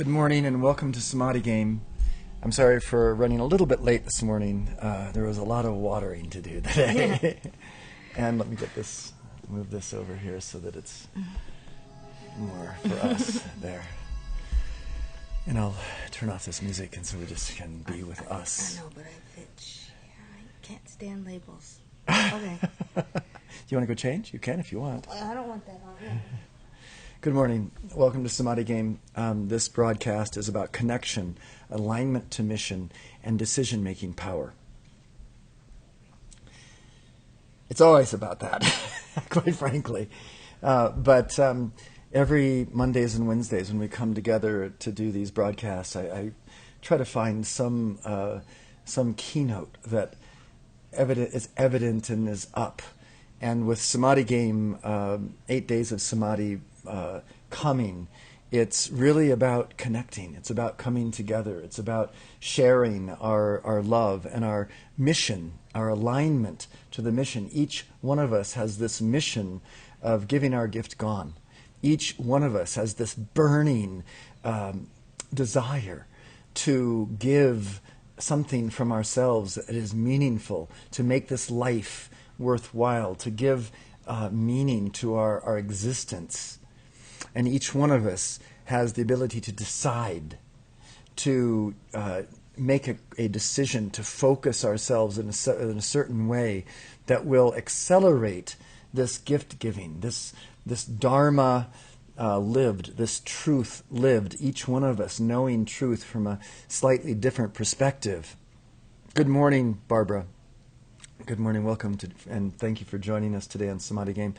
Good morning and welcome to Samadhi Game. I'm sorry for running a little bit late this morning. There was a lot of watering to do today. And let me move this over here so that it's more for us there. And I'll turn off this music and so we just can be with us. I know, but I can't stand labels. Okay. Do you want to go change? You can if you want. I don't want that on here. Good morning. Welcome to Samadhi Game. This broadcast is about connection, alignment to mission, and decision-making power. It's always about that, quite frankly. But every Mondays and Wednesdays when we come together to do these broadcasts, I try to find some keynote that is evident and is up. And with Samadhi Game, 8 days of Samadhi coming, it's really about connecting. It's about coming together. It's about sharing our love and our mission, our alignment to the mission. Each one of us has this mission of giving our gift gone. Each one of us has this burning desire to give something from ourselves that is meaningful, to make this life worthwhile, to give meaning to our existence. And each one of us has the ability to decide, to make a decision, to focus ourselves in a certain way that will accelerate this gift giving, this dharma lived, this truth lived, each one of us knowing truth from a slightly different perspective. Good morning, Barbara. Good morning, welcome to, and thank you for joining us today on Samadhi Game.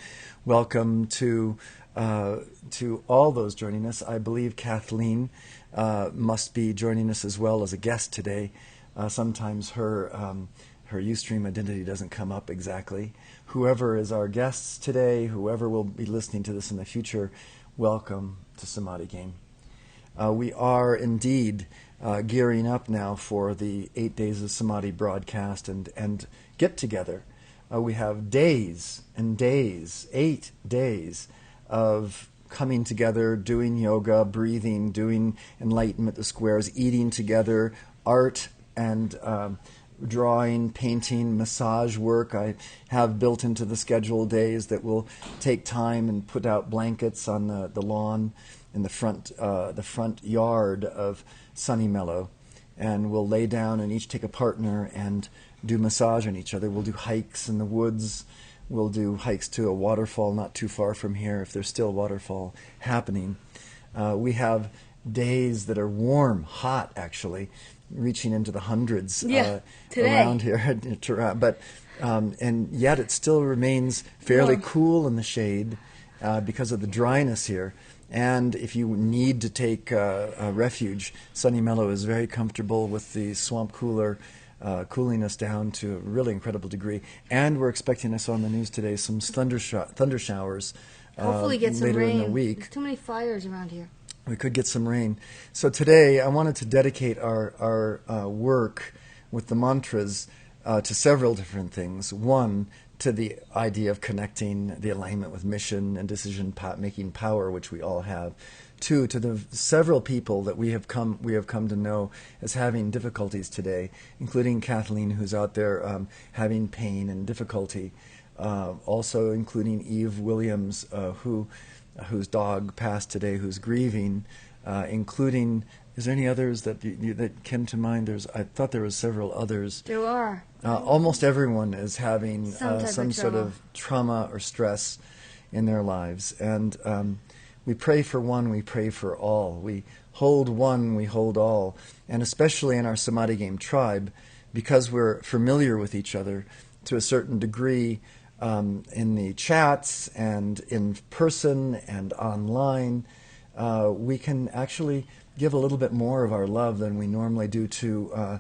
Welcome to all those joining us. I believe Kathleen must be joining us as well as a guest today. Sometimes her Ustream identity doesn't come up exactly. Whoever is our guests today, whoever will be listening to this in the future, welcome to Samadhi Game. We are indeed gearing up now for the 8 Days of Samadhi broadcast and get together. We have days and days, 8 days of coming together, doing yoga, breathing, doing enlightenment, the squares, eating together, art and drawing, painting, massage work. I have built into the schedule days that will take time and put out blankets on the lawn in the front yard of Sunny Mellow, and we'll lay down and each take a partner and do massage on each other. We'll do hikes in the woods. We'll do hikes to a waterfall not too far from here if there's still a waterfall happening. We have days that are warm, hot actually, reaching into the hundreds around here. But and yet it still remains fairly cool in the shade because of the dryness here. And if you need to take a refuge, Sunny Mellow is very comfortable with the swamp cooler cooling us down to a really incredible degree. And we're expecting, I saw on the news today, some thunder showers Hopefully get some later rain. in the week. There's too many fires around here. We could get some rain. So today I wanted to dedicate our work with the mantras to several different things. One, to the idea of connecting the alignment with mission and decision-making power, which we all have. Two, to the several people that we have come to know as having difficulties today, including Kathleen, who's out there having pain and difficulty. Also including Eve Williams, whose dog passed today, who's grieving. Including, is there any others that came to mind? I thought there were several others. There are. Almost everyone is having some sort trauma. of trauma or stress in their lives. And we pray for one, we pray for all. We hold one, we hold all. And especially in our Samadhi Game tribe, because we're familiar with each other to a certain degree in the chats and in person and online, we can actually give a little bit more of our love than we normally do to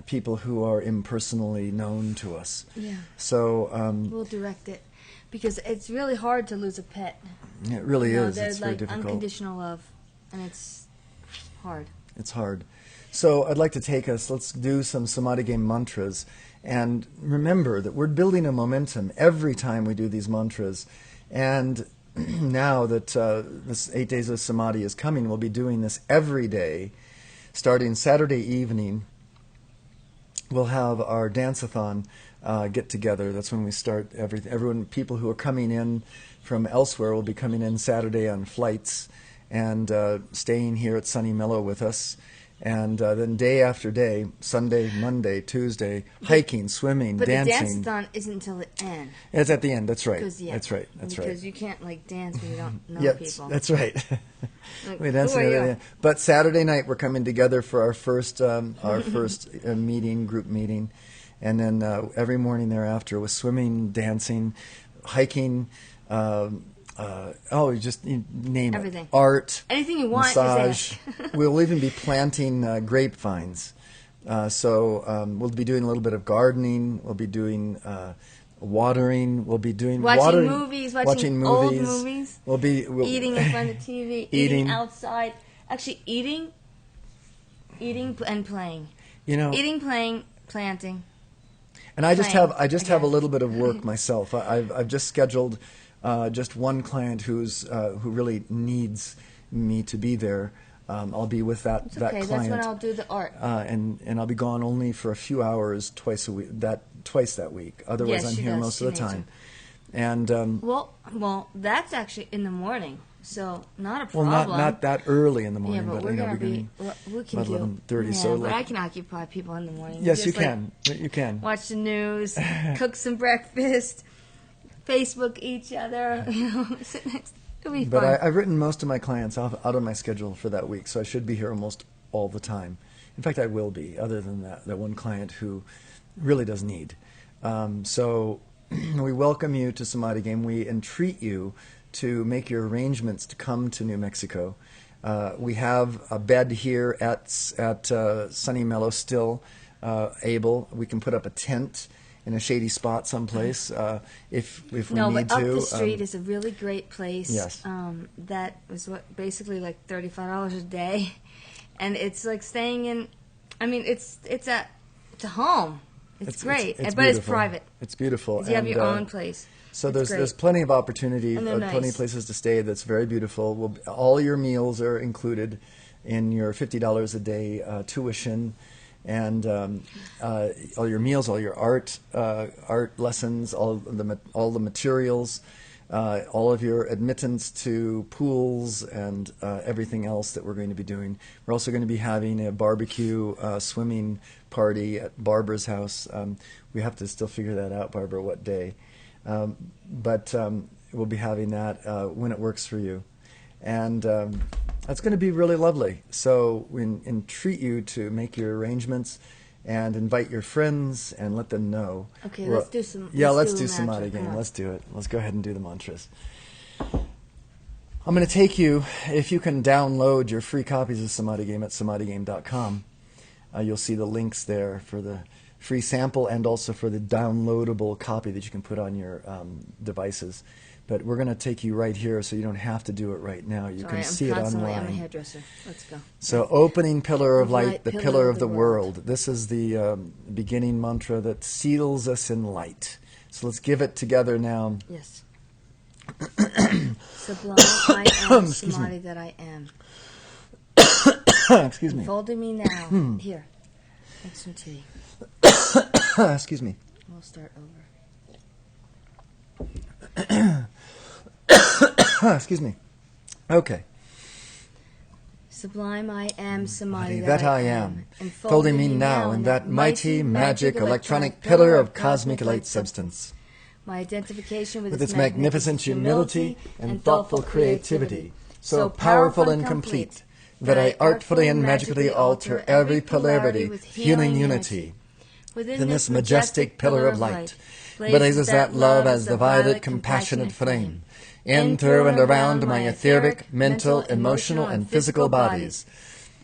people who are impersonally known to us. Yeah. So We'll direct it. Because it's really hard to lose a pet. it really is. There's It's very like difficult. unconditional love. And it's hard. It's hard. So I'd like to let's do some Samadhi Game mantras. And remember that we're building a momentum every time we do these mantras. And now that this 8 Days of Samadhi is coming, we'll be doing this every day, starting Saturday evening. We'll have our dance-a-thon get together. That's when we start everything. Everyone, people who are coming in from elsewhere will be coming in Saturday on flights and staying here at Sunny Mellow with us. And then day after day, Sunday, Monday, Tuesday, hiking, swimming, dancing. But the dance-a-thon isn't until the end. It's at the end. That's right. Yeah, that's right. Because you can't dance when you don't know people. That's right. We dance who are you? But Saturday night we're coming together for our first meeting, group meeting, and then every morning thereafter with swimming, dancing, hiking. You name everything. It. Art, anything you want, massage. Is there. We'll even be planting grapevines. We'll be doing a little bit of gardening. We'll be doing watering. We'll be doing watching movies. Watching old movies. We'll eating in front of TV. Eating outside. Actually, eating and playing. Eating, playing, planting. And I just have a little bit of work myself. I've just scheduled just one client who really needs me to be there. I'll be with that client. That's when I'll do the art. And I'll be gone only for a few hours twice that week. Otherwise, I'm here most of the time. And well, that's actually in the morning, so not a problem. Well, not that early in the morning, but we're gonna be we can about 11:30. Yeah, so but I can occupy people in the morning. Yes, you can. You can watch the news, cook some breakfast, Facebook each other. Sit next. It'll be fun. But I've written most of my clients out of my schedule for that week, so I should be here almost all the time. In fact, I will be, other than that one client who really does need. So we welcome you to Samadhi Game. We entreat you to make your arrangements to come to New Mexico. We have a bed here at Sunny Mellow still able. We can put up a tent in a shady spot someplace if we need to. No, but up the street is a really great place. Yes. That was basically like $35 a day, and it's like staying in. I mean, it's a home. It's great, but it's private. It's beautiful. You have your own place. So there's plenty of opportunity, nice. Plenty of places to stay. That's very beautiful. All your meals are included in your $50 a day tuition, and all your meals, all your art lessons, all the materials, all of your admittance to pools and everything else that we're going to be doing. We're also going to be having a barbecue swimming party at Barbara's house. We have to still figure that out, Barbara, what day. But we'll be having that when it works for you. And that's going to be really lovely. So we entreat you to make your arrangements and invite your friends and let them know. Okay, let's do some. Yeah, let's do Samadhi Game. Let's do it. Let's go ahead and do the mantras. I'm going to take you, if you can download your free copies of Samadhi Game at samadhigame.com. You'll see the links there for the free sample and also for the downloadable copy that you can put on your devices. But we're going to take you right here so you don't have to do it right now. You can see it online. I'm a hairdresser. Let's go. So opening pillar of light, the pillar of the world. This is the beginning mantra that seals us in light. So let's give it together now. Yes. Sublime I am, Samadhi that I am. Excuse me. Enfolding me now. Here. Make some tea. Excuse me. We'll start over. Excuse me. Okay. Sublime I am, Samadhi that I am, enfolding me now in that mighty, magic, electronic pillar of cosmic light substance. My identification with its magnificent humility and thoughtful creativity, so powerful and complete, that I artfully and magically alter every polarity with healing unity. Within this majestic pillar of light blazes that love as the violet, compassionate flame, in, through, and around my etheric, mental, emotional, and physical bodies,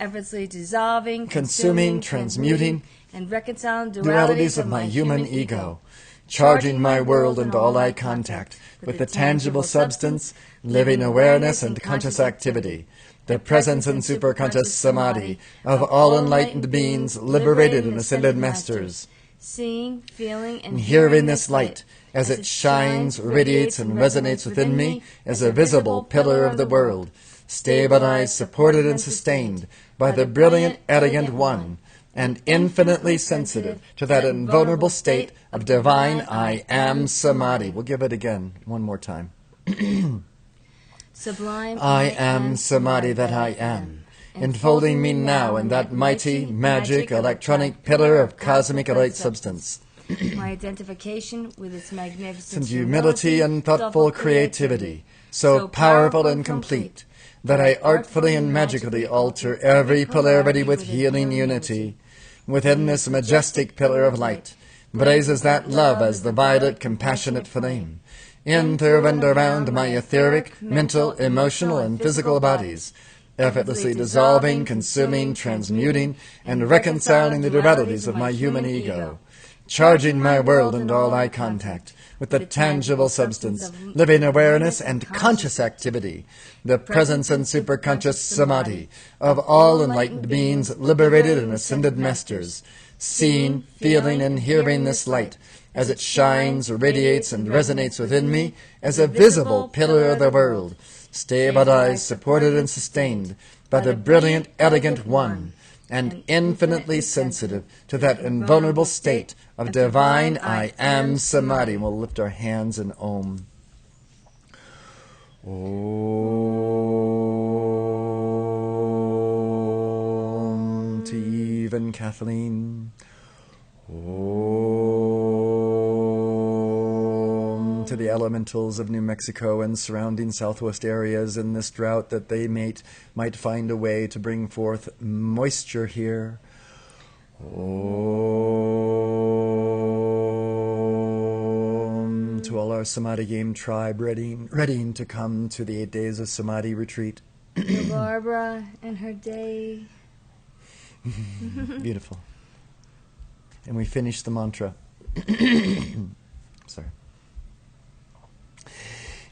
effortlessly dissolving, consuming, transmuting, and reconciling dualities of my human ego, charging my world and all I contact with the tangible substance, living awareness, and conscious activity, the presence and superconscious samadhi of all enlightened beings, liberated and ascended masters, seeing, feeling, and hearing this light as it shines, radiates, and resonates within me as a visible pillar of the world, stabilized, supported, and sustained by the brilliant, elegant One, and infinitely sensitive to that invulnerable state of divine I Am Samadhi. We'll give it again one more time. Sublime I am Samadhi that I am, enfolding me now in that mighty, magic, electronic pillar of cosmic light substance. My identification with its magnificent humility and thoughtful creativity, so powerful and complete, that I artfully and magically alter every polarity with healing unity. Within this majestic pillar of light blazes that love as the violet, compassionate flame, in, through, and around my etheric, mental, emotional, and physical bodies, effortlessly dissolving, consuming, transmuting, and reconciling the dualities of my human ego, charging my world and all I contact with the tangible substance, living awareness, and conscious activity, the presence and superconscious Samadhi of all enlightened beings, liberated and ascended masters, seeing, feeling, and hearing this light as it shines, radiates, and resonates within me as a visible pillar of the world, stabilized, supported, and sustained by the brilliant, elegant One, and infinitely sensitive to that invulnerable state of divine I Am Samadhi. We'll lift our hands in Om. Om to Eve and Kathleen. Om to the elementals of New Mexico and surrounding southwest areas in this drought, that they might find a way to bring forth moisture here. Om to all our Samadhi Game tribe ready to come to the 8 days of Samadhi retreat. To Barbara and her day. Beautiful. And we finish the mantra. Sorry.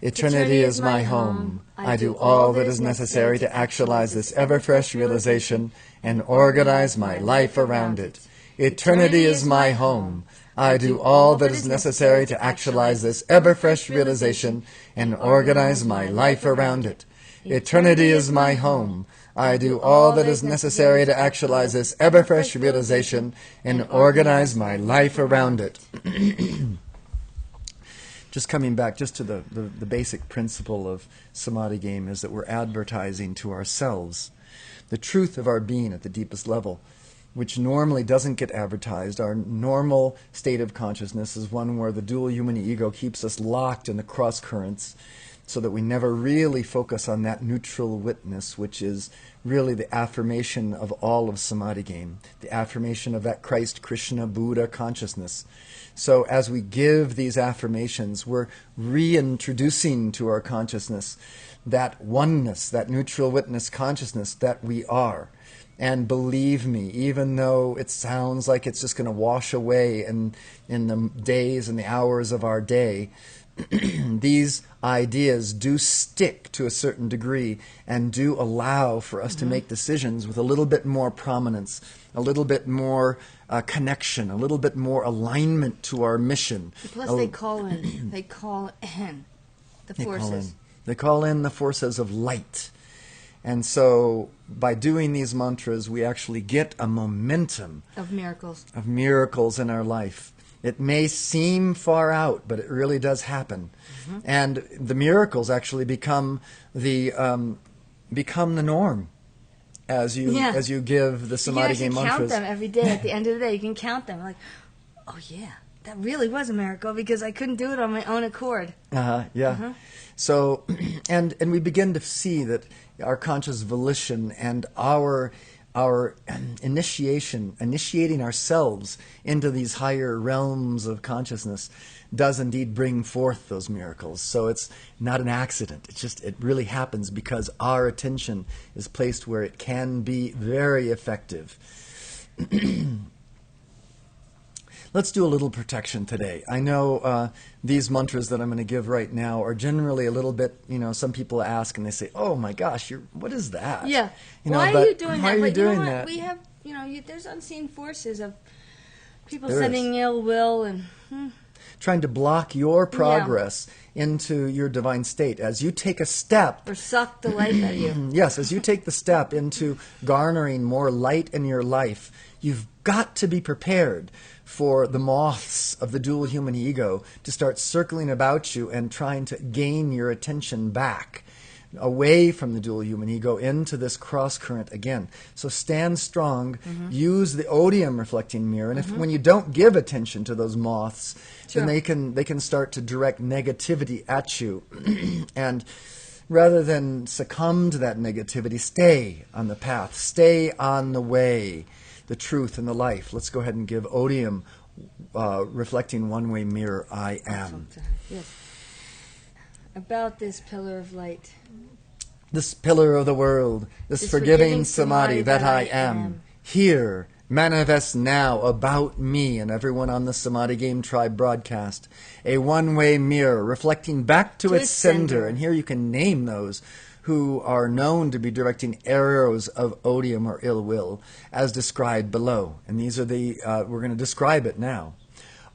Eternity is my home. I do all that is necessary to actualize this ever-fresh realization and organize my life around it. Eternity is my home. I do all that is necessary to actualize this ever-fresh realization and organize my life around it. Eternity is my home. I do all that is necessary to actualize this ever-fresh realization and organize my life around it. Just coming back just to the basic principle of Samadhi Game is that we're advertising to ourselves the truth of our being at the deepest level, which normally doesn't get advertised. Our normal state of consciousness is one where the dual human ego keeps us locked in the cross currents, so that we never really focus on that neutral witness, which is really the affirmation of all of Samadhi Game, the affirmation of that Christ, Krishna, Buddha consciousness. So as we give these affirmations, we're reintroducing to our consciousness that oneness, that neutral witness consciousness that we are. And believe me, even though it sounds like it's just going to wash away in the days and the hours of our day, these ideas do stick to a certain degree and do allow for us to make decisions with a little bit more prominence, a little bit more connection, a little bit more alignment to our mission. Plus they call in the forces. They call in the forces of light. And so by doing these mantras, we actually get a momentum of miracles in our life. It may seem far out, but it really does happen. Mm-hmm. And the miracles actually become the norm as you give the Samadhi Game mantras. You can count them every day. At the end of the day, you can count them. Like, oh yeah, that really was a miracle because I couldn't do it on my own accord. Yeah. Uh-huh. So, and we begin to see that our conscious volition and our initiating ourselves into these higher realms of consciousness does indeed bring forth those miracles. So it's not an accident. It really happens because our attention is placed where it can be very effective. Let's do a little protection today. I know these mantras that I'm going to give right now are generally a little bit, some people ask and they say, oh my gosh, what is that? Yeah. Why are you doing that? We have, there's unseen forces of People sending ill will and trying to block your progress into your divine state. As you take a step, or suck the life out of you. Yes, as you take the step into garnering more light in your life, you've got to be prepared for the moths of the dual human ego to start circling about you and trying to gain your attention back away from the dual human ego into this cross current again. So stand strong, use the odium reflecting mirror, and if when you don't give attention to those moths, then they can start to direct negativity at you. And rather than succumb to that negativity, stay on the path, stay on the way, the truth and the life. Let's go ahead and give odium reflecting one-way mirror, I am. Yes. About this pillar of light. This pillar of the world, this forgiving Samadhi that I am, here, manifest now about me and everyone on the Samadhi Game Tribe broadcast. A one-way mirror reflecting back to its sender. And here you can name those who are known to be directing arrows of odium or ill will, as described below. And these are we're going to describe it now.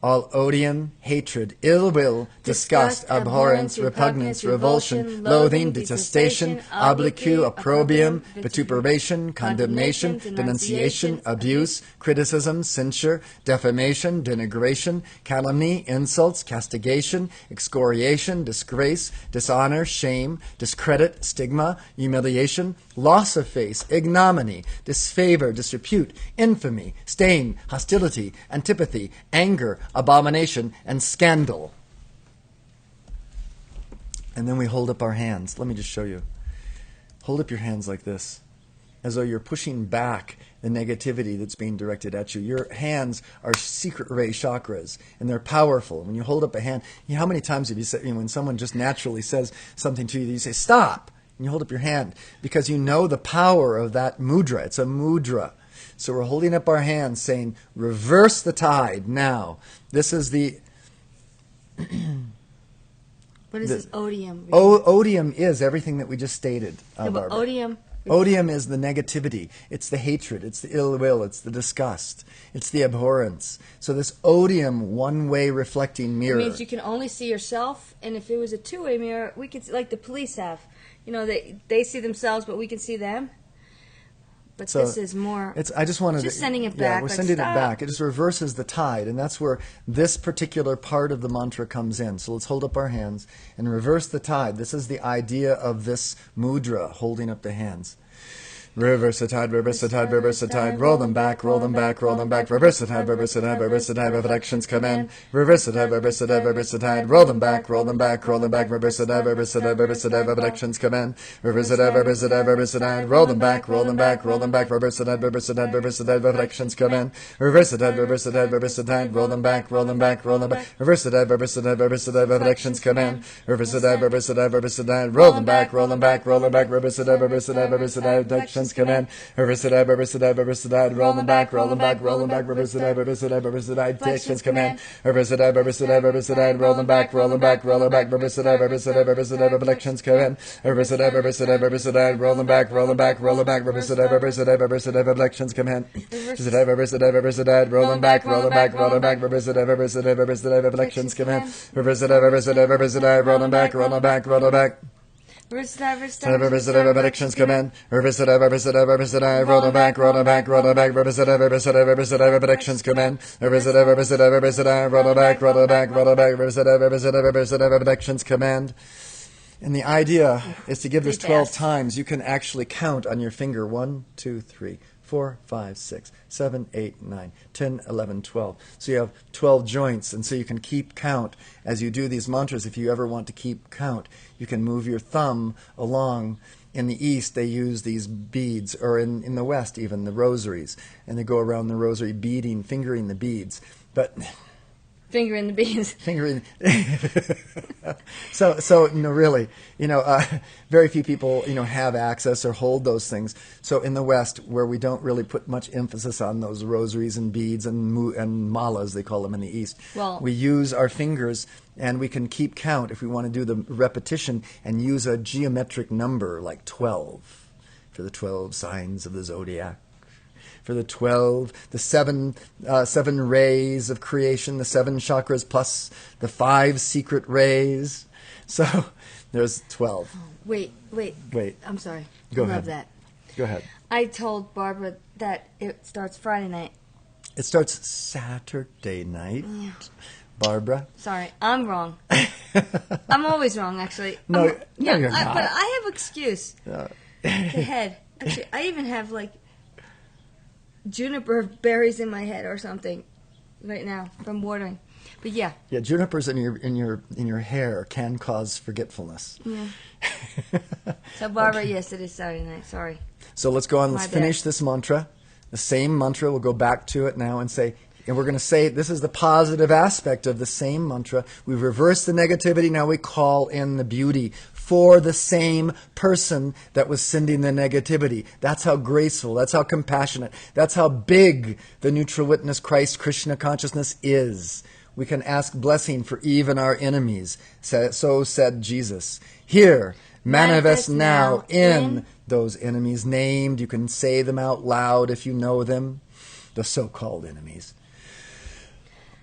All odium, hatred, ill will, disgust, abhorrence, repugnance, revulsion, loathing, detestation, obloquy, opprobrium, vituperation, condemnation, denunciation, abuse, criticism, censure, defamation, denigration, calumny, insults, castigation, excoriation, disgrace, dishonor, shame, discredit, stigma, humiliation, loss of face, ignominy, disfavor, disrepute, infamy, stain, hostility, antipathy, anger, abomination, and scandal. And then we hold up our hands. Let me just show you. Hold up your hands like this, as though you're pushing back the negativity that's being directed at you. Your hands are secret ray chakras, and they're powerful. When you hold up a hand, how many times have you said, when someone just naturally says something to you, you say, stop, and you hold up your hand, because you know the power of that mudra. It's a mudra. So we're holding up our hands saying, reverse the tide now. This is the... What is this odium? Odium is everything that we just stated. But odium... Odium is the negativity. It's the hatred. It's the ill will. It's the disgust. It's the abhorrence. So this odium, one-way reflecting mirror... It means you can only see yourself, and if it was a two-way mirror, we could, like the police have. You know, they see themselves, but we can see them. But so this is more. I just wanted just sending it back. Yeah, we're sending it back. It just reverses the tide, and that's where this particular part of the mantra comes in. So let's hold up our hands and reverse the tide. This is the idea of this mudra, holding up the hands. Reverse the tide, reverse the tide, reverse the tide. Roll them back, roll them back, roll them back. Reverse the tide, reverse the tide, reverse the tide. Reflections come in. Reverse the tide, reverse the tide, reverse the tide. Roll them back, roll them back, roll them back. Reverse the tide, reverse the tide, reverse the tide. Reflections come in. Reverse the tide, reverse the tide, reverse the tide. Roll them back, roll them back, roll them back. Reverse the tide, reverse the tide, reverse the tide. Reflections come in. Reverse the tide, reverse the tide, reverse the tide. Roll them back, roll them back, roll them back. Reverse the tide, reverse the tide, reverse the tide. Reflections come in. Reverse the tide, reverse the tide, reverse the tide. Roll them back, roll them back, roll them back. Reverse the tide, reverse the tide, reverse the tide. Reflections come in. Reverse the tide, reverse the tide, reverse the tide. Roll them back, roll them back, roll them back. Reverse the tide, reverse the tide, reverse the tide. Reflections come in. Reverse the tide, reverse the tide, reverse the tide. Roll them back, roll them back, roll them back. Reverse the tide, reverse the tide, reverse the tide. Reflections come in. Reverse the tide, reverse the tide, reverse the tide. Roll them back, roll them back, roll them back. Reverse the tide, reverse the tide, reverse the tide. Reflections come in. Reverse the tide, reverse the tide, reverse the tide. Roll them back, roll them back, roll them back. Reverse the tide, reverse the tide, reverse the tide. Reflections come in. Reverse the tide, reverse the tide, reverse the tide. Roll them back, roll them back, roll them back. Reverse the tide, reverse the tide, reverse the tide. Reflections come in. Reverse the tide, reverse the tide, reverse the tide. Roll them back, roll them back, roll them back. Reverse the tide, reverse the tide, reverse the tide. Reflections come in. Reverse the tide, reverse the tide, reverse the tide. Roll them back, roll them back, roll them back. Reverse the tide, reverse the tide, reverse the tide. Reflections come in. And the idea is to give this 12 times. You can actually count on your finger. 1, 2, 3, 4, 5, 6, 7, 8, 9, 10, 11, 12. So you have 12 joints, and so you can keep count as you do these mantras. If you ever want to keep count, you can move your thumb along. In the East, they use these beads, or in the West even, the rosaries, and they go around the rosary beading, fingering the beads. But fingering the beans. Fingering. So really, very few people, have access or hold those things. So in the West, where we don't really put much emphasis on those rosaries and beads and malas, they call them in the East, we use our fingers, and we can keep count if we want to do the repetition and use a geometric number like 12 for the 12 signs of the zodiac. for the 12, the seven rays of creation, the 7 chakras plus the 5 secret rays. So there's 12. Wait. I'm sorry. Go I ahead. love that. Go ahead. I told Barbara that it starts Friday night. It starts Saturday night. Yeah. Barbara. Sorry, I'm wrong. I'm always wrong, actually. No, you're not. But I have excuse. The head. Actually, I even have like juniper berries in my head or something right now from watering. But yeah. Yeah, junipers in your hair can cause forgetfulness. Yeah. So Barbara, yes, it is Saturday night. Sorry. So let's go on. My Let's bad. finish this mantra. The same mantra. We'll go back to it now and say, and we're going to say this is the positive aspect of the same mantra. We reverse the negativity. Now we call in the beauty for the same person that was sending the negativity. That's how graceful. That's how compassionate. That's how big the neutral witness Christ Krishna consciousness is. We can ask blessing for even our enemies. So said Jesus. Here, manifest now in those enemies named. You can say them out loud if you know them. The so-called enemies.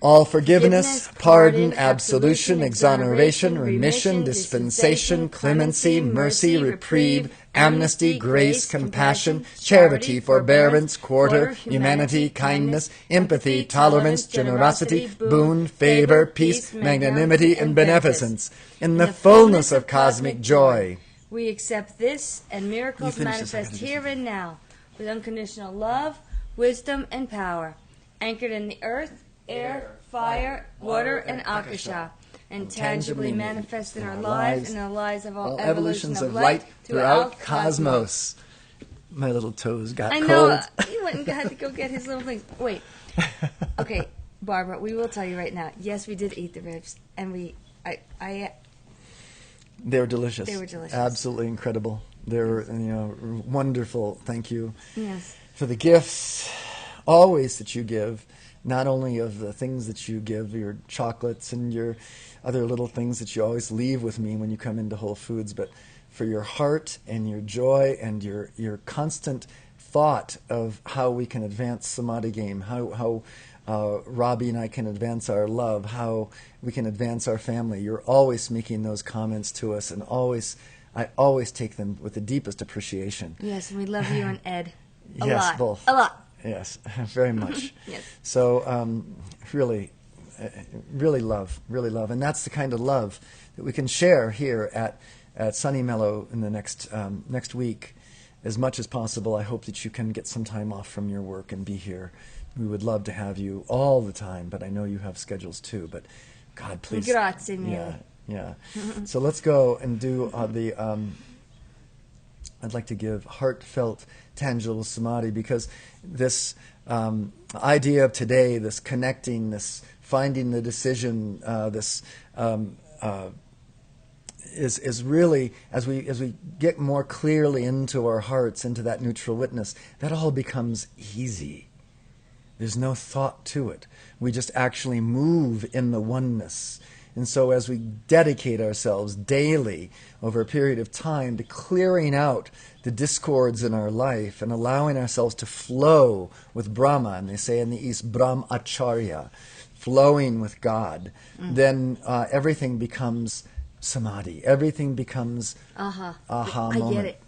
All forgiveness, pardon, absolution, exoneration, remission, dispensation, clemency, mercy, reprieve, amnesty, grace, compassion, charity, forbearance, quarter, humanity, kindness, empathy, tolerance, generosity, boon, favor, peace, magnanimity, and beneficence, in the fullness of cosmic joy. We accept this and miracles manifest here and now with unconditional love, wisdom, and power, anchored in the earth, air, fire, water, and akasha, and tangibly manifest in our lives and in the lives of all evolutions of light throughout cosmos. My little toes got I cold. know. He went and had to go get his little things. Wait. Okay, Barbara, we will tell you right now. Yes, we did eat the ribs, and They were delicious. They were delicious. Absolutely incredible. They were, wonderful. Thank you for the gifts always that you give. Not only of the things that you give, your chocolates and your other little things that you always leave with me when you come into Whole Foods, but for your heart and your joy and your constant thought of how we can advance Samadhi game, how Robbie and I can advance our love, how we can advance our family. You're always making those comments to us, and I always take them with the deepest appreciation. Yes, and we love you and Ed. A Yes, lot. both. A lot. Yes, very much. Yes. So really love, and that's the kind of love that we can share here at Sunny Mellow in the next week, as much as possible. I hope that you can get some time off from your work and be here. We would love to have you all the time, but I know you have schedules too. But God, please. Grazie mille. Yeah. So let's go and do I'd like to give heartfelt, tangible samadhi, because this idea of today, this connecting, this finding the decision, this is really, as we get more clearly into our hearts, into that neutral witness, that all becomes easy. There's no thought to it. We just actually move in the oneness. And so as we dedicate ourselves daily over a period of time to clearing out the discords in our life and allowing ourselves to flow with Brahma, and they say in the East, Brahmacharya, flowing with God, then everything becomes samadhi. Everything becomes aha moment. I get it.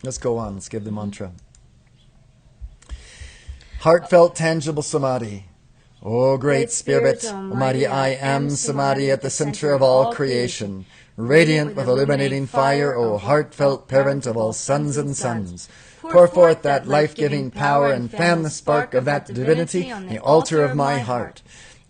Let's go on. Let's give the mantra. Heartfelt, tangible samadhi. O Great Spirit, Almighty I Am, Samadhi at the center of all creation, radiant with illuminating fire, O heartfelt parent of all sons and sons. Pour forth that life-giving power and fan the spark of that divinity on the altar of my heart.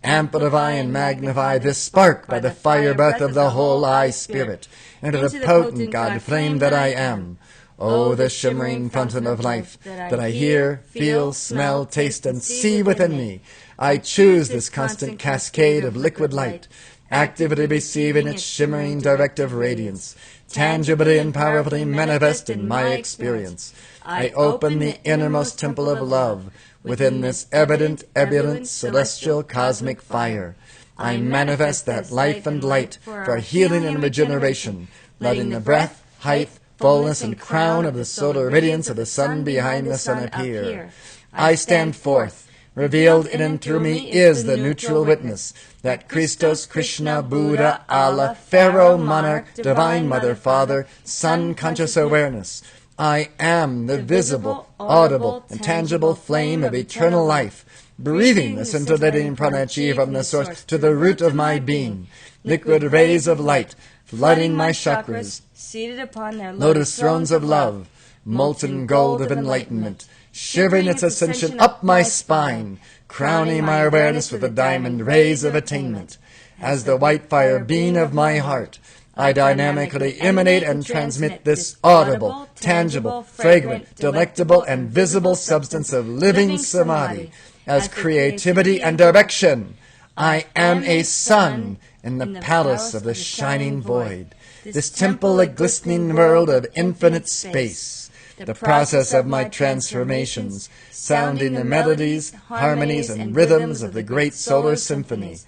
Amplify and magnify this spark by the fire breath of the whole I Spirit, into the potent God flame that I am. O the shimmering fountain of life that I hear, feel, smell, taste, and see within me. I choose this constant cascade of liquid light, actively receiving its shimmering directive radiance, tangibly and powerfully manifest in my experience. I open the innermost temple of love within this evident, ebullient, celestial, cosmic fire. I manifest that life and light for healing and regeneration, letting the breath, height, fullness, and crown of the solar radiance of the sun behind the sun appear. I stand forth. Revealed in and through me is the neutral witness that Christos, Krishna, Buddha, Allah, Pharaoh, Monarch, Divine Mother, Father, Sun, conscious awareness. I am the visible, audible, and tangible flame of eternal life, breathing the scintillating prana-chi from the source to the root of my being. Liquid rays of light, flooding my chakras, seated upon their lotus thrones of love, molten gold of enlightenment, shivering its ascension up my spine, crowning my awareness with the diamond rays of attainment. As the white fire beam of my heart, I dynamically emanate and transmit this audible, tangible, fragrant, delectable, and visible substance of living Samadhi as creativity and direction. I am a sun in the palace of the shining void, this temple a glistening world of infinite space. The process of my transformations, sounding the melodies, harmonies, and rhythms of the great solar symphony.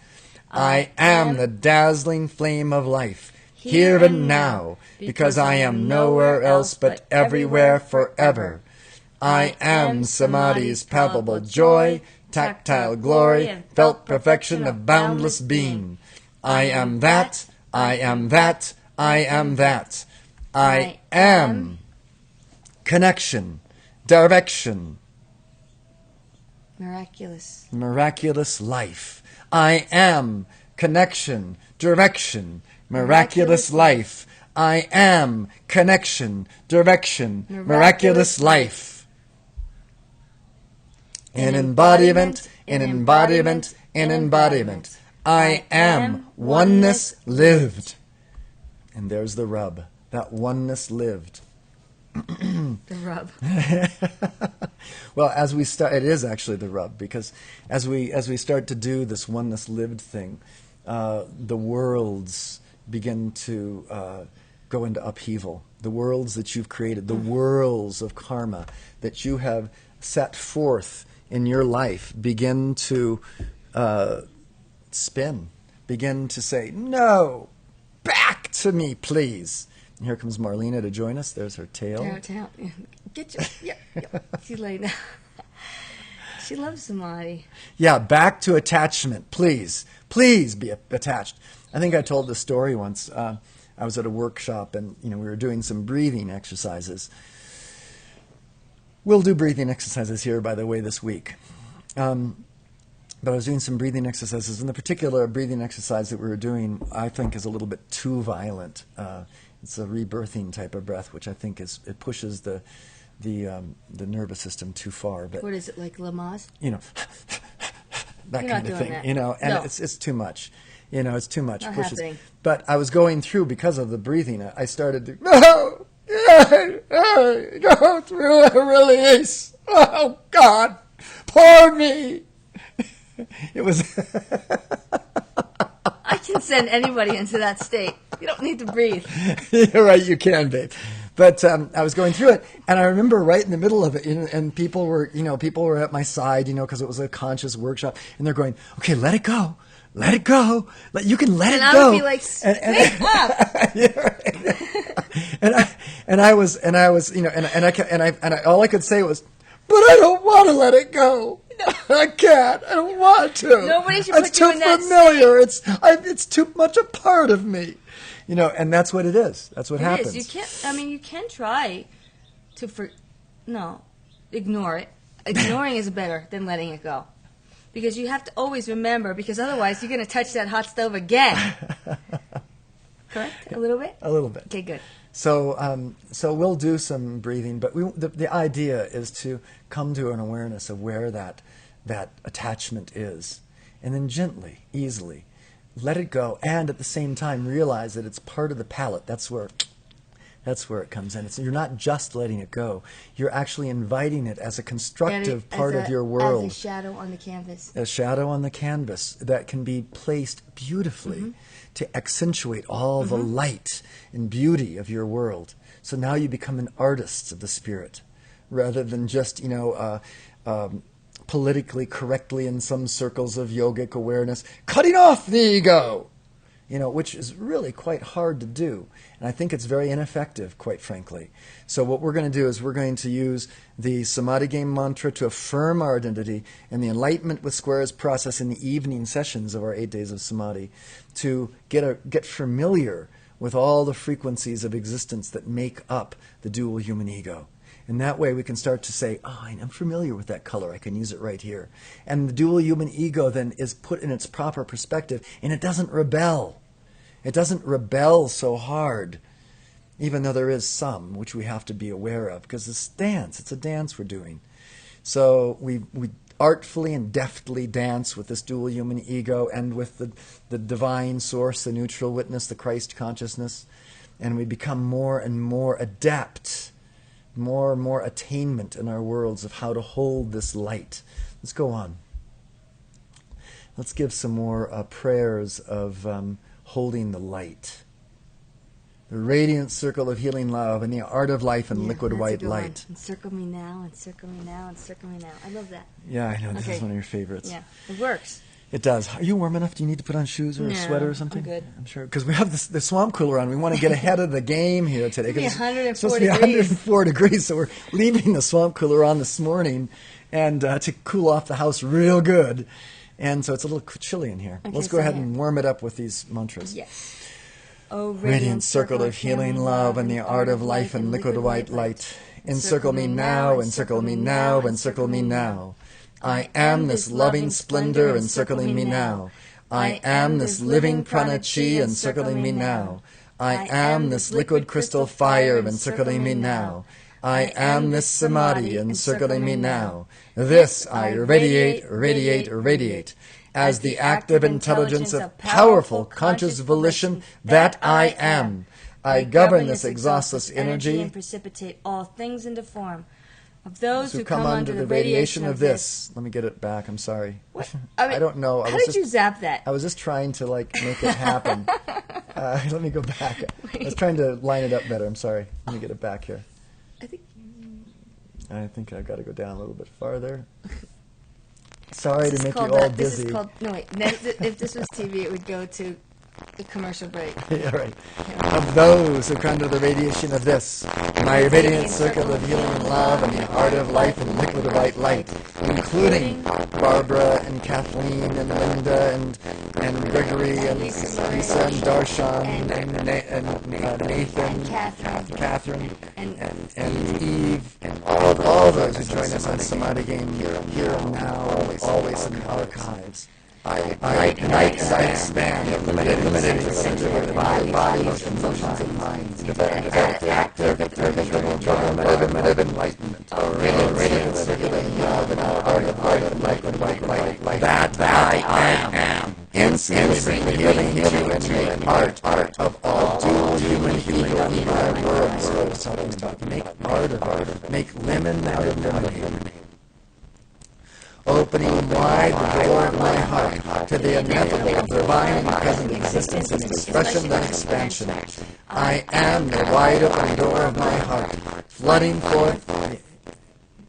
I am the dazzling flame of life, here and now, because I am nowhere else but everywhere forever. I am Samadhi's palpable joy, tactile glory, felt perfection of boundless being. I am that, I am that, I am that. I am connection, direction, miraculous life. I am connection, direction, miraculous life. I am connection, direction, miraculous life. In embodiment, in embodiment, in embodiment. I am oneness lived. And there's the rub, that oneness lived. The rub. Well, as we start, it is actually the rub, because as we start to do this oneness lived thing, the worlds begin to go into upheaval. The worlds that you've created, the worlds of karma that you have set forth in your life begin to spin, begin to say, no, back to me, please. And here comes Marlena to join us. There's her tail. Tail. Get your... Yeah. She's laying down. She loves Samadhi. Yeah, back to attachment, please. Please be attached. I think I told this story once. I was at a workshop, and we were doing some breathing exercises. We'll do breathing exercises here, by the way, this week. But I was doing some breathing exercises, and the particular breathing exercise that we were doing, I think, is a little bit too violent. It's a rebirthing type of breath, which I think it pushes the nervous system too far. But what is it, like Lamaze? That You're kind of thing. that. And No. it's too much. It's too much. Not Pushes. happening. But I was going through, because of the breathing, I started to go through a release. Oh God, poor me. It was. I can send anybody into that state. You don't need to breathe. You're right, you can, babe. But I was going through it, and I remember right in the middle of it, and people were at my side, because it was a conscious workshop, and they're going, "Okay, let it go, let it go. You can let it go." And I would be like, "Wake up!" Yeah, and I was, all I could say was, "But I don't want to let it go. I can't. I don't want to. Nobody should put you in that It's too familiar. It's too much a part of me." And that's what it is. That's what happens. You can't. You can try to ignore it. Ignoring is better than letting it go, because you have to always remember. Because otherwise, you're going to touch that hot stove again. Correct? A little bit. A little bit. Okay, good. So we'll do some breathing, but the idea is to come to an awareness of where that attachment is, and then gently, easily, let it go, and at the same time realize that it's part of the palette. That's where it comes in. You're not just letting it go. You're actually inviting it as a constructive part of your world. As a shadow on the canvas. A shadow on the canvas that can be placed beautifully to accentuate all the light and beauty of your world. So now you become an artist of the spirit, rather than just, politically correctly in some circles of yogic awareness, cutting off the ego. which is really quite hard to do. And I think it's very ineffective, quite frankly. So what we're going to do is we're going to use the Samadhi game mantra to affirm our identity and the enlightenment with squares process in the evening sessions of our 8 days of Samadhi to get familiar with all the frequencies of existence that make up the dual human ego. And that way we can start to say, oh, I'm familiar with that color. I can use it right here. And the dual human ego then is put in its proper perspective, and it doesn't rebel. It doesn't rebel so hard, even though there is some, which we have to be aware of, because it's dance. It's a dance we're doing. So we artfully and deftly dance with this dual human ego and with the divine source, the neutral witness, the Christ consciousness, and we become more and more adept, more and more attainment in our worlds of how to hold this light. Let's go on. Let's give some more prayers of holding the light. The radiant circle of healing love and the art of life and liquid white light. Encircle me now, encircle me now, encircle me now. I love that. Yeah, I know. This is one of your favorites. Yeah, it works. It does. Are you warm enough? Do you need to put on shoes or a sweater or something? I'm good. I'm sure. Because we have the swamp cooler on. We want to get ahead of the game here today. It's supposed to be 104 degrees. So we're leaving the swamp cooler on this morning and to cool off the house real good. And so it's a little chilly in here. Let's go ahead and warm it up with these mantras. Yes. O radiant circle of healing love and the art of life and liquid white light. Encircle me now, encircle me now, encircle me now. I am this loving splendor encircling me now. I am this living prana chi encircling me now. I am this liquid crystal fire encircling me now. I am this samadhi encircling me now. This I radiate, radiate, radiate. As the active intelligence of powerful conscious volition that I am. I govern this exhaustless energy and precipitate all things into form. Of those who come under the radiation of this. Let me get it back. I'm sorry. I don't know. How did you zap that? I was just trying to make it happen. Let me go back. I was trying to line it up better. I'm sorry. Let me get it back here. I think I've got to go down a little bit farther. Sorry to make you all dizzy. If this was TV, it would go to the commercial break. Yeah, right. Of those who come to the radiation of this, my radiant circle of healing love and the art of life and liquid white light, including Barbara and Kathleen and Linda and Gregory and Lisa and Darshan and Nathan, and Catherine and Eve, and all those who join us on Samadhi Game here and now, always in the archives. I ignite and I expand, eliminating the center of the body, emotions, and minds, develop active, transformative enlightenment, a radiant circulating love and our art of liquid white, that I am, instantly healing you and make art of all dual human ego in my world. Make art of make lemon out of lemonade. Opening wide the door of my heart to the ineffable divine present existence and expression and expansion. I am the wide open door of my heart, flooding forth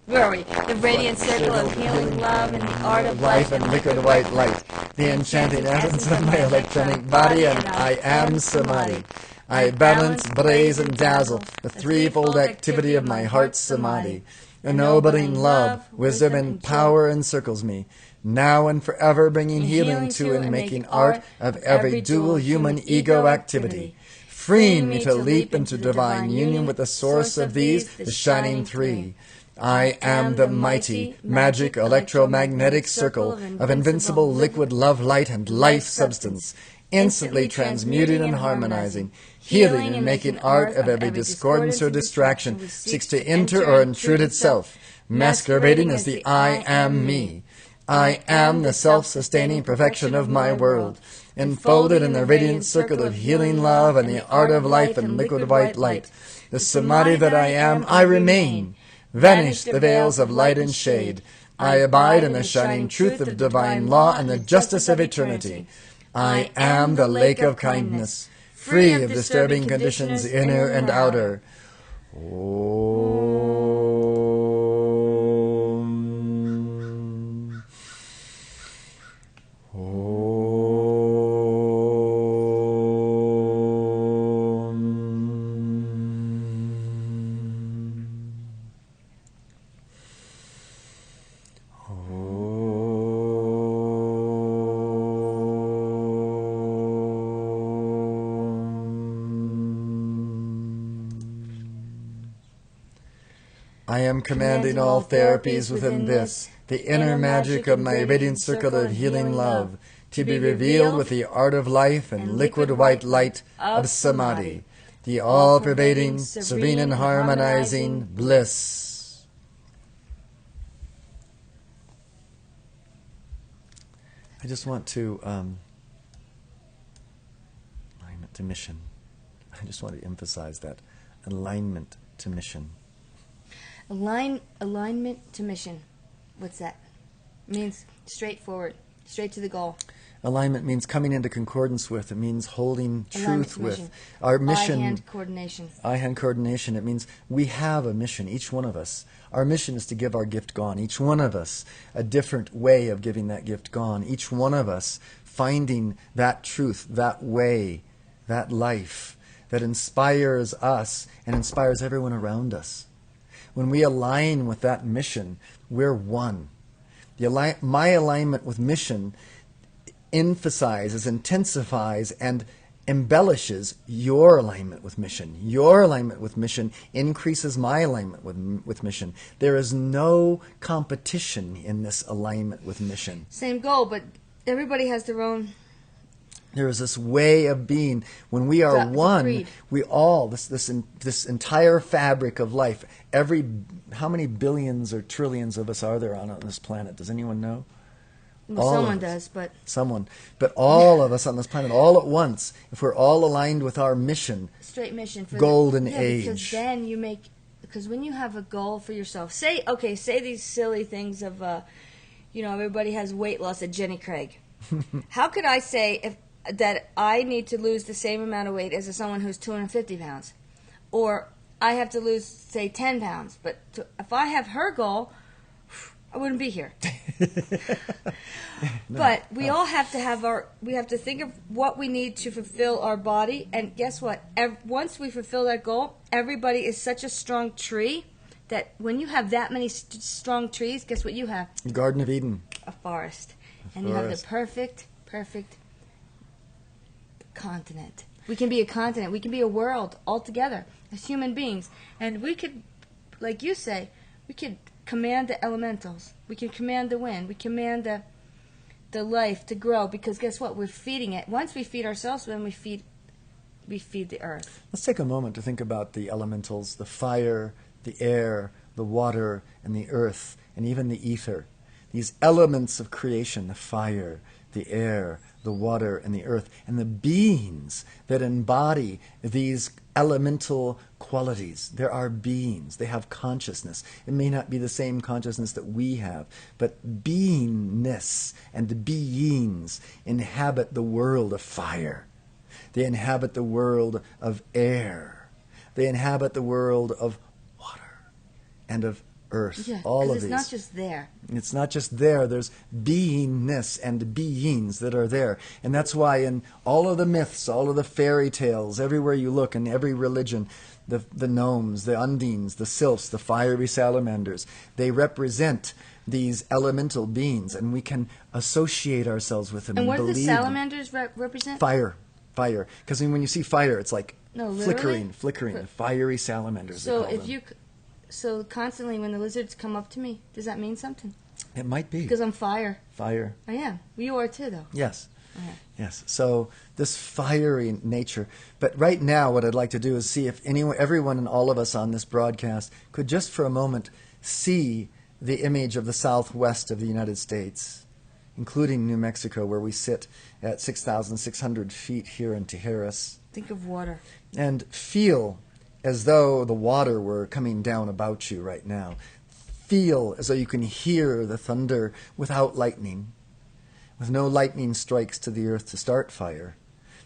Where are we? The radiant circle of healing love and the art of life and liquid white light, the enchanting essence of my electronic body, and I am Samadhi. I balance, blaze, and dazzle the threefold activity of my heart's Samadhi. Ennobling love, wisdom, and power encircles me, now and forever bringing healing to and making art of every dual human ego activity, freeing me to leap into divine union with the source of these, the shining three. I am the mighty, magic, electromagnetic circle of invincible liquid love, light, and life substance, instantly transmuting and harmonizing, healing and making art of every discordance or distraction seeks to enter or intrude itself, masquerading as the I am me. I am the self-sustaining perfection of my world, enfolded in the radiant circle of healing love and the art of life and liquid white light. The Samadhi that I am, I remain. Vanish the veils of light and shade. I abide in the shining truth of divine law and the justice of eternity. I am the lake of kindness, free of disturbing conditions inner and outer. Om. Om. I am commanding all therapies within this, the inner magic of my radiant circle of healing love, to be revealed with the art of life and liquid white light of Samadhi, the all-pervading, serene and harmonizing bliss. I just want to alignment to mission. I just want to emphasize that alignment to mission. Alignment to mission. What's that? It means straightforward, straight to the goal. Alignment means coming into concordance with. It means holding truth with. Mission. Our mission. Eye-hand coordination. Eye-hand coordination. It means we have a mission, each one of us. Our mission is to give our gift gone. Each one of us a different way of giving that gift gone. Each one of us finding that truth, that way, that life that inspires us and inspires everyone around us. When we align with that mission, we're one. My alignment with mission emphasizes, intensifies, and embellishes your alignment with mission. Your alignment with mission increases my alignment with mission. There is no competition in this alignment with mission. Same goal, but everybody has their own. There is this way of being. When we are one, we all, this entire fabric of life, how many billions or trillions of us are there on this planet? Does anyone know? Well, someone does, but... Someone. But all of us on this planet, all at once, if we're all aligned with our mission, straight mission for golden age. Because then you make... Because when you have a goal for yourself, say these silly things of, everybody has weight loss at Jenny Craig. How could I say that I need to lose the same amount of weight as someone who's 250 pounds? Or I have to lose, say, 10 pounds. But if I have her goal, I wouldn't be here. But we all have to we have to think of what we need to fulfill our body. And guess what? Once we fulfill that goal, everybody is such a strong tree that when you have that many strong trees, guess what you have? Garden of Eden. A forest. You have the perfect continent. We can be a continent. We can be a world all together as human beings. And we could, like you say, we could command the elementals. We can command the wind. We command the life to grow, because guess what? We're feeding it. Once we feed ourselves, then we feed the earth. Let's take a moment to think about the elementals, the fire, the air, the water, and the earth, and even the ether. These elements of creation, the fire, the air, the water, and the earth, and the beings that embody these elemental qualities. There are beings. They have consciousness. It may not be the same consciousness that we have, but beingness and beings inhabit the world of fire. They inhabit the world of air. They inhabit the world of water and of earth. Yeah, all of it's these. not just there. It's not just there. There's beingness and beings that are there. And that's why in all of the myths, all of the fairy tales, everywhere you look, in every religion, the gnomes, the undines, the sylphs, the fiery salamanders, they represent these elemental beings, and we can associate ourselves with them and what believe do the salamanders represent? Fire. Because when you see fire, it's like flickering. The fiery salamanders. So So constantly when the lizards come up to me, does that mean something? It might be. Because I'm fire. Fire. I am. You are too, though. Yes. Okay. Yes. So this fiery nature. But right now what I'd like to do is see if everyone and all of us on this broadcast could just for a moment see the image of the southwest of the United States, including New Mexico, where we sit at 6,600 feet here in Tijeras. Think of water. And feel as though the water were coming down about you right now. Feel as though you can hear the thunder without lightning, with no lightning strikes to the earth to start fire.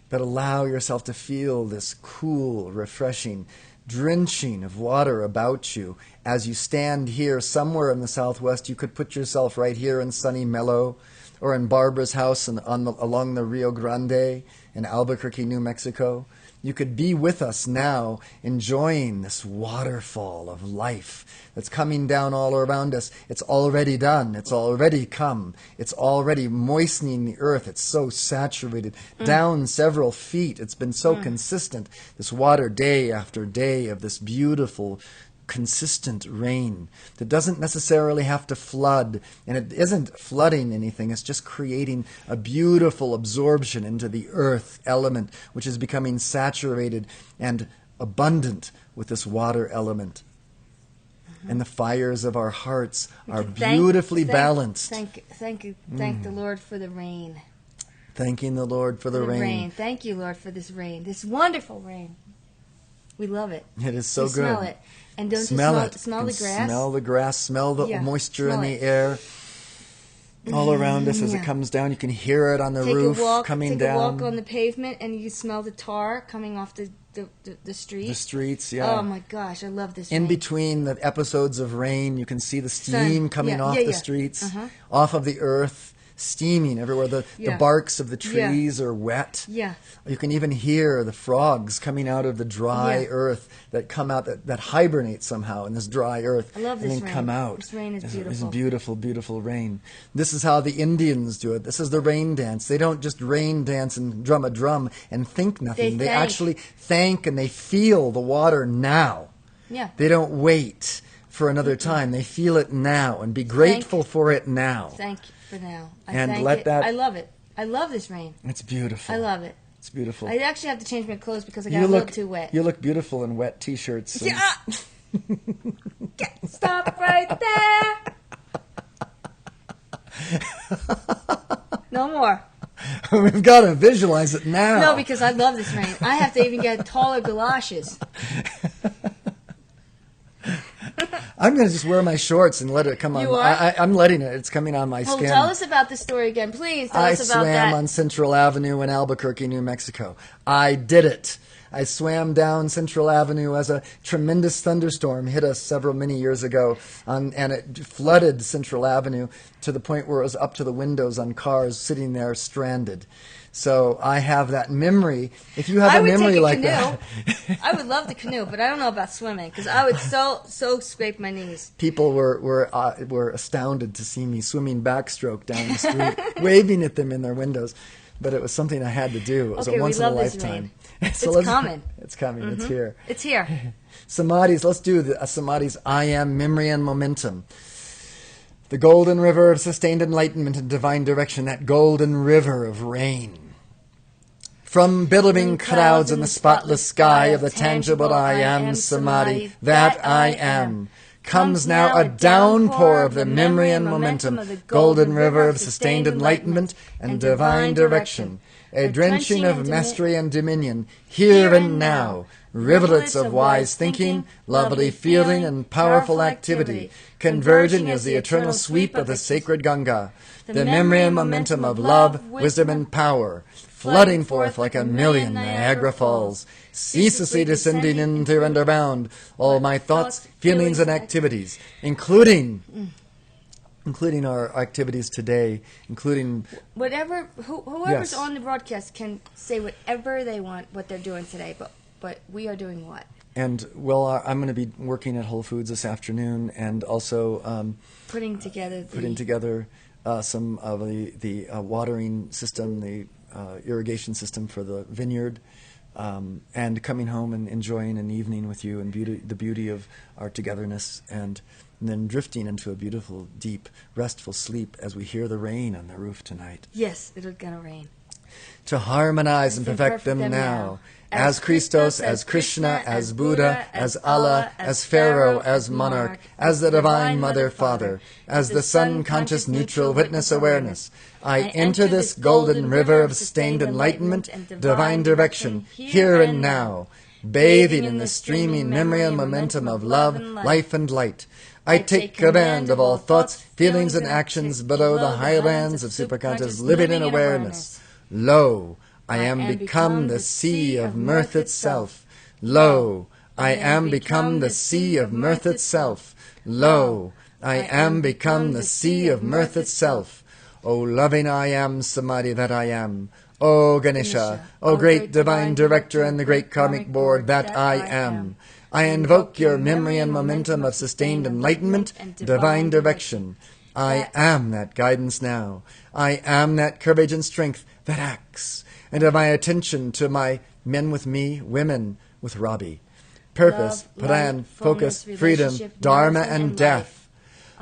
But allow yourself to feel this cool, refreshing, drenching of water about you. As you stand here somewhere in the southwest, you could put yourself right here in sunny Mellow, or in Barbara's house along the Rio Grande in Albuquerque, New Mexico. You could be with us now, enjoying this waterfall of life that's coming down all around us. It's already done. It's already come. It's already moistening the earth. It's so saturated. Down several feet. It's been so consistent. This water day after day of this beautiful consistent rain that doesn't necessarily have to flood. And it isn't flooding anything. It's just creating a beautiful absorption into the earth element, which is becoming saturated and abundant with this water element. And the fires of our hearts are beautifully balanced. Thank the Lord for the rain. Thanking the Lord for the rain. Thank you, Lord, for this rain, this wonderful rain. We love it. It is so good. Smell it. And don't smell you it. smell the grass? Smell the grass. Smell the moisture in the air. All around us as it comes down. You can hear it on the roof coming down. Take a walk on the pavement and you smell the tar coming off the street. The streets, yeah. Oh my gosh, I love this In rain. between the episodes of rain, you can see the steam coming off the streets, off of the earth, steaming everywhere. The barks of the trees are wet. Yeah. You can even hear the frogs coming out of the dry earth that come out, that hibernate somehow in this dry earth. I love this and then rain. come out. This rain is beautiful. It's beautiful, beautiful rain. This is how the Indians do it. This is the rain dance. They don't just rain dance and drum a drum and think nothing. They actually thank and they feel the water now. Yeah. They don't wait for another time. They feel it now and be grateful for it now. Thank you for now. I love it. I love this rain. It's beautiful. I love it. It's beautiful. I actually have to change my clothes because I got a little too wet. You look beautiful in wet T-shirts. Yeah. Stop right there. No more. We've got to visualize it now. No, because I love this rain. I have to even get taller galoshes. I'm going to just wear my shorts and let it come on. You are? I'm letting it. It's coming on my skin. Tell us about the story again, please. Tell us about that. I swam on Central Avenue in Albuquerque, New Mexico. I did it. I swam down Central Avenue as a tremendous thunderstorm hit us many years ago, and it flooded Central Avenue to the point where it was up to the windows on cars sitting there stranded. So I have that memory. If you have a memory like that, I would love the canoe, but I don't know about swimming because I would so scrape my knees. People were astounded to see me swimming backstroke down the street, waving at them in their windows. But it was something I had to do. It was a once in a lifetime. So it's coming. It's coming. It's here. It's here. Samadhis. Let's do the Samadhis. I am memory and momentum. The golden river of sustained enlightenment and divine direction. That golden river of rain. From billowing clouds in the spotless sky of the tangible I am, Samadhi, that I am, comes now a downpour of the memory and momentum of the golden river of sustained enlightenment and divine direction, a drenching of mastery and dominion, here and now, rivulets of wise thinking, lovely feeling, and powerful activity, converging as the eternal sweep of the sacred Ganga, the memory and momentum of love, wisdom, and power, flooding forth like a million Niagara Falls, ceaselessly descending into and around all my thoughts, feelings, and activities, including our activities today, including whoever's on the broadcast can say whatever they want, what they're doing today, but we are doing what? And I'm going to be working at Whole Foods this afternoon, and also putting together some of the watering system, the irrigation system for the vineyard, and coming home and enjoying an evening with you and the beauty of our togetherness, and then drifting into a beautiful, deep, restful sleep as we hear the rain on the roof tonight. Yes, it's going to rain. To harmonize and perfect them now. As Christos, as Krishna, as Buddha, as Allah, as Pharaoh, as monarch, as the Divine Mother Father, as the Sun conscious neutral witness awareness, I enter this golden river of sustained enlightenment, divine direction, here and now, bathing in the streaming memory and momentum of love, life, and light. I take command of all thoughts, feelings, and actions below the highlands of superconscious living in awareness. Lo, I am become the sea of mirth itself. Lo, I am become the sea of mirth itself. Lo, I am become the sea of mirth itself. O loving I am, Samadhi that I am. O Ganesha, O great divine director and the great karmic board that I am. I invoke your memory and momentum of sustained enlightenment, divine direction. I am that guidance now. I am that courage and strength that acts. And of my attention to my men with me, women with Robbie. purpose, love, pran, light, focus, fullness, freedom, relationship, dharma, nourishment, and death.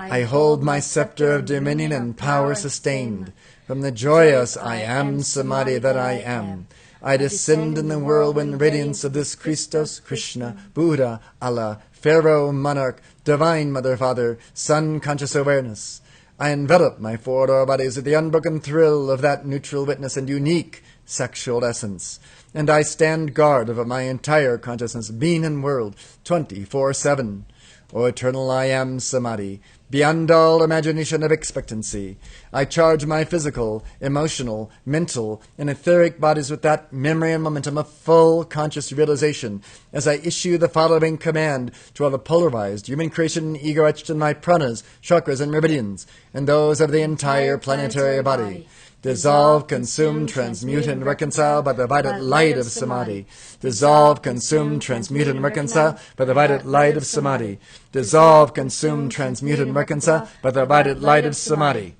life. I hold my scepter of dominion and power sustained. From the joyous I am Samadhi that I am. I descend in the whirlwind radiance of this Christos, Krishna, Buddha, Allah, Pharaoh, Monarch, Divine Mother, Father, Sun, Conscious Awareness. I envelop my four-door bodies with the unbroken thrill of that neutral witness and unique sexual essence. And I stand guard over my entire consciousness, being and world, 24/7. O eternal I am Samadhi, beyond all imagination of expectancy. I charge my physical, emotional, mental, and etheric bodies with that memory and momentum of full conscious realization as I issue the following command to all the polarized human creation and ego etched in my pranas, chakras, and meridians, and those of the entire planetary body. Dissolve, consume, transmute, and reconcile by the vital light of Samadhi. Dissolve, consume, transmute, and reconcile by the vital light of Samadhi. Dissolve, consume, transmute, and reconcile by the vital light of Samadhi.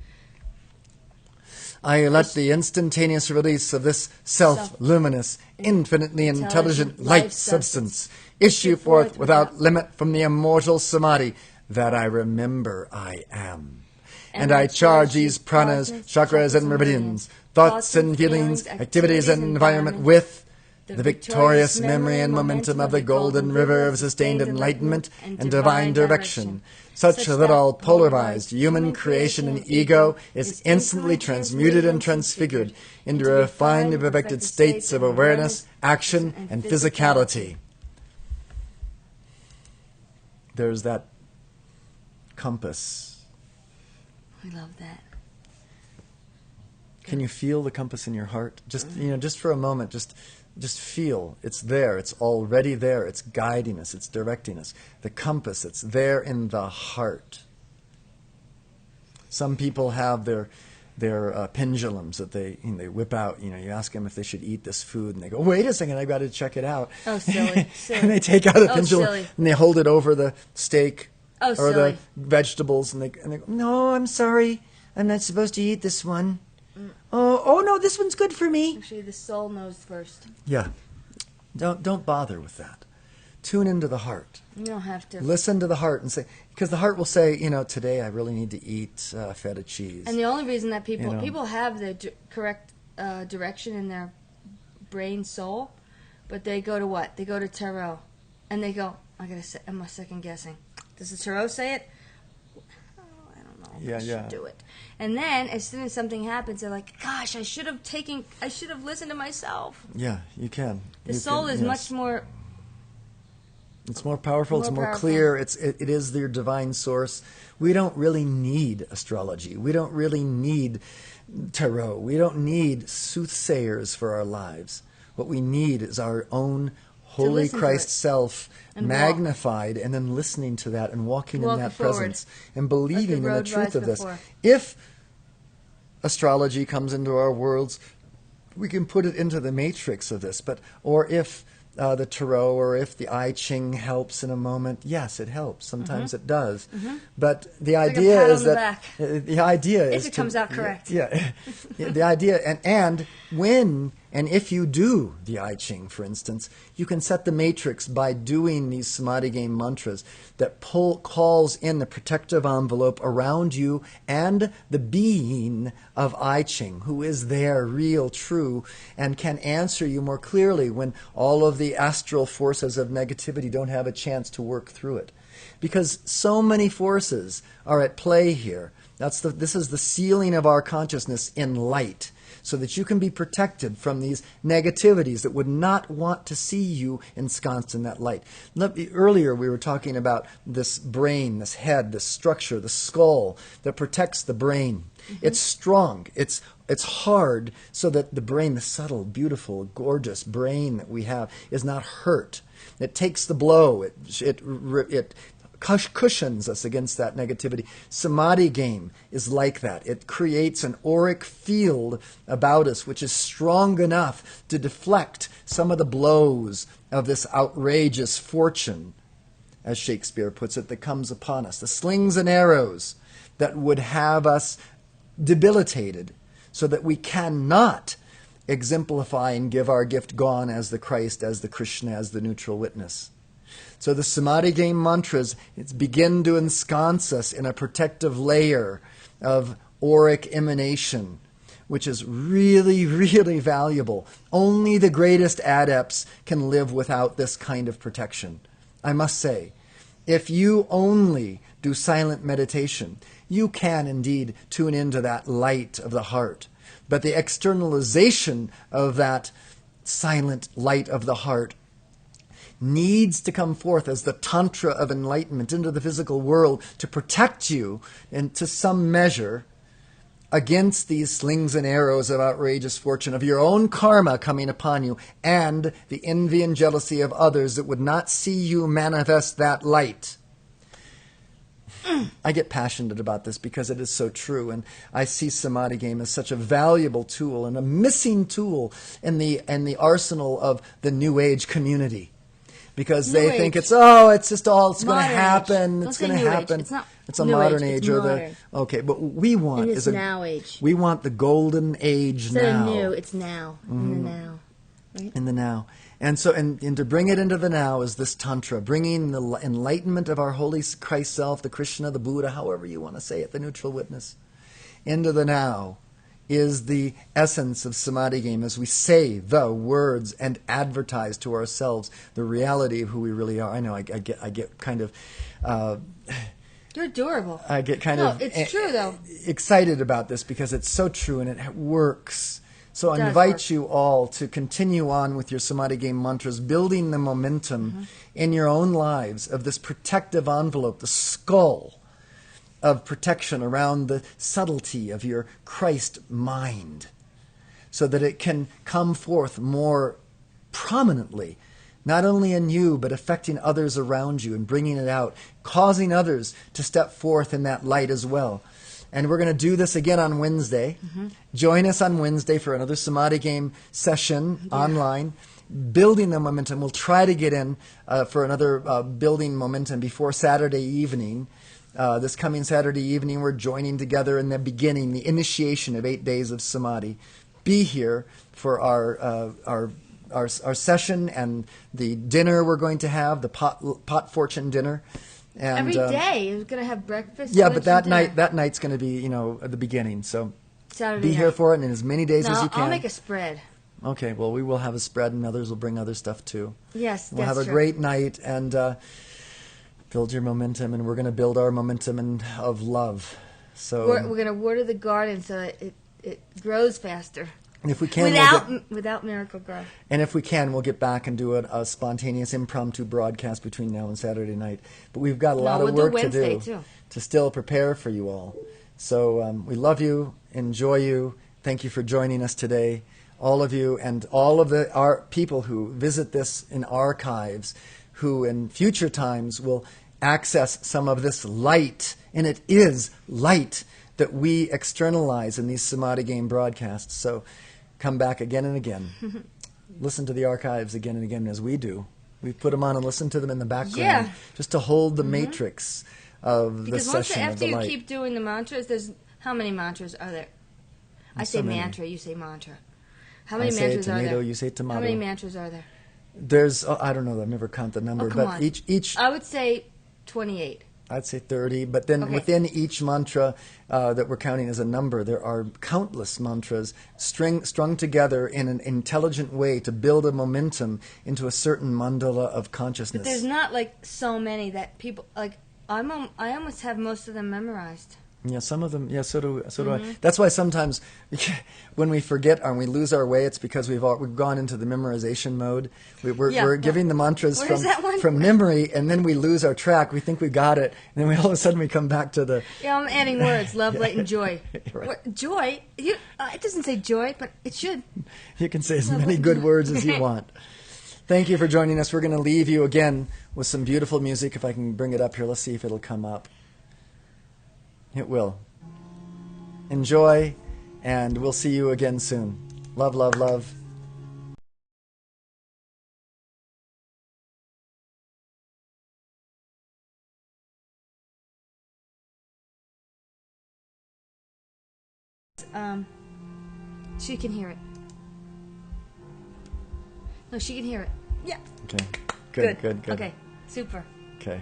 I let the instantaneous release of this self-luminous, infinitely intelligent light substance issue forth without limit from the immortal Samadhi that I remember I am. And I charge these pranas, chakras, and meridians, thoughts and feelings, activities and environment with the victorious memory and momentum of the golden river of sustained enlightenment and divine direction, such that all polarized human creation and ego is instantly transmuted and transfigured into refined and perfected states of awareness, action, and physicality. There's that compass. We love that. Can you feel the compass in your heart? Just for a moment, just feel. It's there. It's already there. It's guiding us. It's directing us. The compass, it's there in the heart. Some people have their pendulums that they whip out. You ask them if they should eat this food, and they go, "Wait a second, I've got to check it out." Oh, silly. And they take out a pendulum and they hold it over the steak. Oh, or silly. the vegetables, and they go, "No, I'm sorry, I'm not supposed to eat this one. Oh no, this one's good for me." Actually, the soul knows first. Yeah, don't bother with that. Tune into the heart. You don't have to. Listen to the heart and say, because the heart will say, today I really need to eat feta cheese. And the only reason that people have the correct direction in their brain soul, but they go to what? They go to tarot, and they go, I'm second guessing. Does the tarot say it? Oh, I don't know if I should do it. And then, as soon as something happens, they're like, "Gosh, I should have listened to myself." Yeah, you can. The soul is much more. It's more powerful. It's more clear. It is their divine source. We don't really need astrology. We don't really need tarot. We don't need soothsayers for our lives. What we need is our own Holy Christ self magnified, and then listening to that and walking in that presence and believing in the truth of this. If astrology comes into our worlds, we can put it into the matrix of this. Or if the tarot or if the I Ching helps in a moment, yes, it helps. Sometimes it does. But the idea is that the idea is if it comes out correct. Yeah, the idea and when. And if you do the I Ching, for instance, you can set the matrix by doing these Samadhi game mantras that calls in the protective envelope around you and the being of I Ching, who is there, real, true, and can answer you more clearly when all of the astral forces of negativity don't have a chance to work through it. Because so many forces are at play here. This is the sealing of our consciousness in light, so that you can be protected from these negativities that would not want to see you ensconced in that light. Earlier we were talking about this brain, this head, this structure, the skull that protects the brain. It's strong. It's hard so that the brain, the subtle, beautiful, gorgeous brain that we have, is not hurt. It takes the blow. It cushions us against that negativity. Samadhi game is like that. It creates an auric field about us which is strong enough to deflect some of the blows of this outrageous fortune, as Shakespeare puts it, that comes upon us. The slings and arrows that would have us debilitated so that we cannot exemplify and give our gift gone as the Christ, as the Krishna, as the neutral witness. So the Samadhi game mantras, it's begin to ensconce us in a protective layer of auric emanation, which is really, really valuable. Only the greatest adepts can live without this kind of protection. I must say, if you only do silent meditation, you can indeed tune into that light of the heart. But the externalization of that silent light of the heart needs to come forth as the tantra of enlightenment into the physical world to protect you, and to some measure, against these slings and arrows of outrageous fortune, of your own karma coming upon you, and the envy and jealousy of others that would not see you manifest that light. I get passionate about this because it is so true, and I see Samadhi game as such a valuable tool and a missing tool in the arsenal of the New Age community. Because they think it's going to happen. It's going to happen. It's a modern age, okay. But we want is now age. We want the golden age Instead now. Instead of new, it's now. In the now, right? In the now, and so and to bring it into the now is this tantra, bringing the enlightenment of our holy Christ self, the Krishna, the Buddha, however you want to say it, the neutral witness, into the now. Is the essence of Samadhi game as we say the words and advertise to ourselves the reality of who we really are. I know I get kind of you're adorable. I get kind of it's true though. Excited about this because it's so true and it works. So I invite you all to continue on with your Samadhi game mantras, building the momentum in your own lives of this protective envelope, the skull of protection around the subtlety of your Christ mind, so that it can come forth more prominently, not only in you, but affecting others around you and bringing it out, causing others to step forth in that light as well. And we're going to do this again on Wednesday. Join us on Wednesday for another Samadhi game session online. Building the momentum. We'll try to get in for another building momentum before Saturday evening. This coming Saturday evening, we're joining together in the beginning, the initiation of 8 days of Samadhi. Be here for our session and the dinner we're going to have, the pot fortune dinner. And, every day you're going to have breakfast. Yeah, but that night's going to be at the beginning. So Saturday be here for it in as many days as you can. I'll make a spread. Okay, well, we will have a spread, and others will bring other stuff too. Yes, we'll have a great night and build your momentum, and we're going to build our momentum of love. So we're going to water the garden so that it grows faster. And if we can, without miracle grow. And if we can, we'll get back and do a spontaneous impromptu broadcast between now and Saturday night. But we've got a lot of work to do to still prepare for you all. So we love you, enjoy you. Thank you for joining us today, all of you, and all of our people who visit this in archives, who in future times will access some of this light, and it is light that we externalize in these Samadhi game broadcasts. So come back again and again. Listen to the archives again and again as we do. We put them on and listen to them in the background just to hold the matrix of the session of the light. Because after you keep doing the mantras, how many mantras are there? I say mantra, you say mantra. How many mantras are there? I say tomato, you say tomato. How many mantras are there? There's, I don't know, I've never counted the number, but each I would say 28. I'd say 30, but then within each mantra that we're counting as a number, there are countless mantras strung together in an intelligent way to build a momentum into a certain mandala of consciousness. But there's not like so many that people, like I almost have most of them memorized. Yeah, some of them. Yeah, so do I. That's why sometimes when we forget and we lose our way, it's because we've gone into the memorization mode. We're giving the mantras from memory, and then we lose our track. We think we got it, and then all of a sudden we come back to the. Yeah, I'm adding words: love, light, and joy. Right. Joy? It doesn't say joy, but it should. You can say as many good words as you want. Thank you for joining us. We're going to leave you again with some beautiful music. If I can bring it up here, let's see if it'll come up. It will. Enjoy, and we'll see you again soon. Love, love, love. She can hear it. No, she can hear it. Yeah. Okay. Good. Okay. Super. Okay.